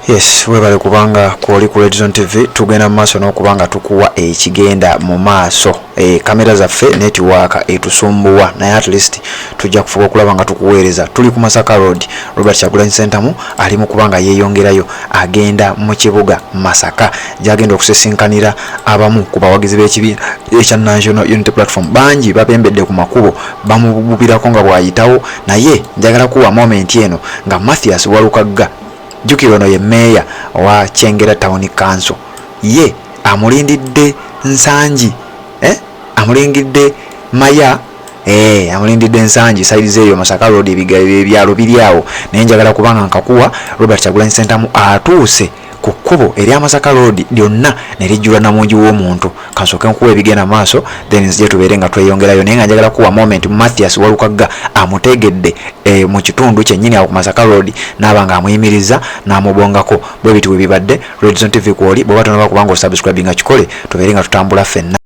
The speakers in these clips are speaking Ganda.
Yes, webale kubanga kuoli ku Red Zone TV tugenda mu maaso n'okubanga tukuwa ekigenda mu maaso. Kamera zaffe network etusumbuwa naye at least tujja kufuba okulaba nga tukuweereza. Tuli ku Masaka Road, Robert Kyagulanyi Center mu ali mu kubanga yeeyongerayo agenda mu kibuga Masaka gyagenda okusesinkanira abamu ku bawagizi b'ekibiina ekya National Unity Platform. Bangi bapembedde ku makubo bamububirako nga bwayitawo, naye njagala kuwa moment eno nga Mathias Walukagga jukiro no ye meya wa Kyengera Town Council ye amulindidde Nsangi amulindidde Maya amulindidde Nsangi side zeyo Masaka Road ebyalo biriawo naye njagala kubanga nkakuwa Robert Kyagulanyi Center mu atuuse ku kkubo eri Masaka Road lyonna ne lijjula namungi w'omuntu. Kansooke nkuwa ebigenda maaso then nzije tubeere nga tweyongerayo naye nga njagala kuwa moment Mathias Walukagga amutegedde mu kitundu kyennyini awo ku Masaka Road n'abanga amuyimiriza n'amubongako bwe bitu bibadde. Red Zone TV kwoli bw'oba tonaba kubanga osubscribe nga kikole tubeere nga tutambula ffenna.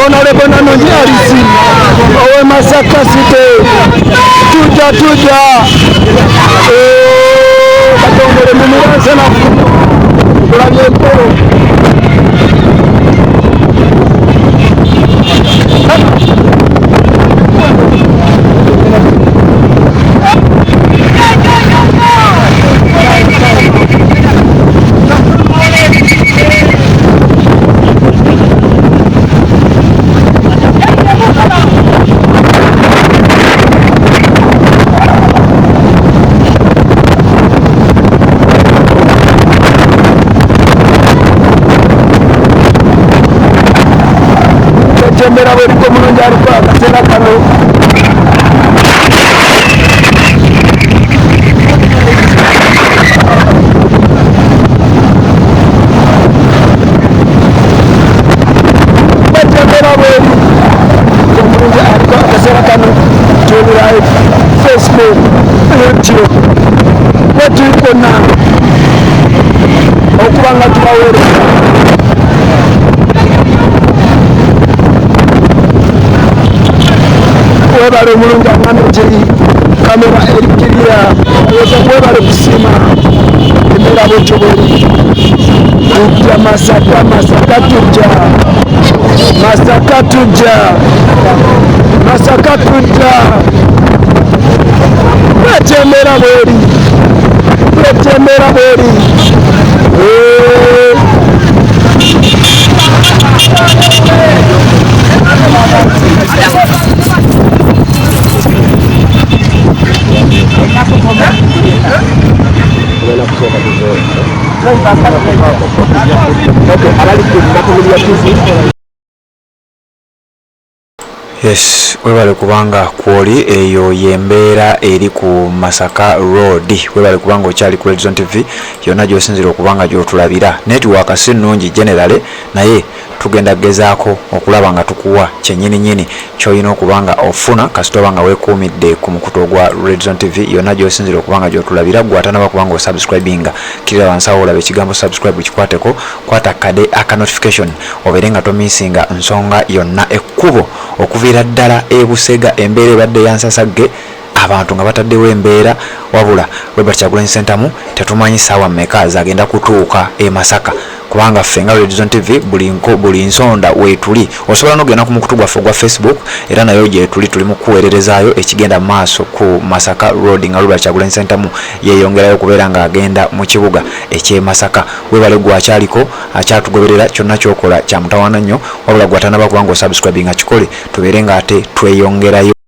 Honorable Nanonyarisi owe Masaka City tuja katongole mumuranza na kulabye mporo Tembera bari ko mulungi ariko akasera kano tembera bari ko mulungi ariko akasera kano tubira Facebook YouTube wetu kona okubanga tubawere webale mulungi amamejeri kamera erikirira webale kusima emera botoboli tujja Masaka tujja wetembera bweri Okay, habari kwa familia hizi Yes, webale kubanga kwoli eyo yembeera eri ku Masaka Road. Webale kubanga okyali ku Region TV yonna gy'osinzira okubanga gy'otulabira. Network si nnungi generally naye tugenda gezaako okulaba nga tukuwa kyennyini ky'olina okubanga ofuna kasita oba nga weekuumidde ku mukutu ogwa Region TV yonna gy'osinzira okubanga gy'otulabira. Gwatanaba kubanga osubscribinga kirira wansi awo olaba ekigambo subscribe kikwateko, kwata kade aka notification obeere nga tomisinga nsonga yonna. Ekkubo okuviira ddala Busega embeera ebadde yansasagge abantu nga bataddewo embeera wabula Robert Kyagulanyi Ssentamu tetumanyi ssaawa mmeka zagenda kutuuka Masaka kubanga ffe nga Region TV buli nsonda weetuli osobola n'ogenda ku mukutu gwaffe ogwa Facebook era nayo gye tuli mu kuweererezaayo ekigenda mu maaso ku Masaka Road nga Robert Kyagulanyi Ssentamu yeeyongerayo okubeera ng'agenda mu kibuga eky'e Masaka. Weebale gwakyaliko akyatugoberera kyonna ky'okola kya mutawaana nnyo wabula gwatanaba kubanga osubscribinga kikole tubeere ng'ate tweyongerayo.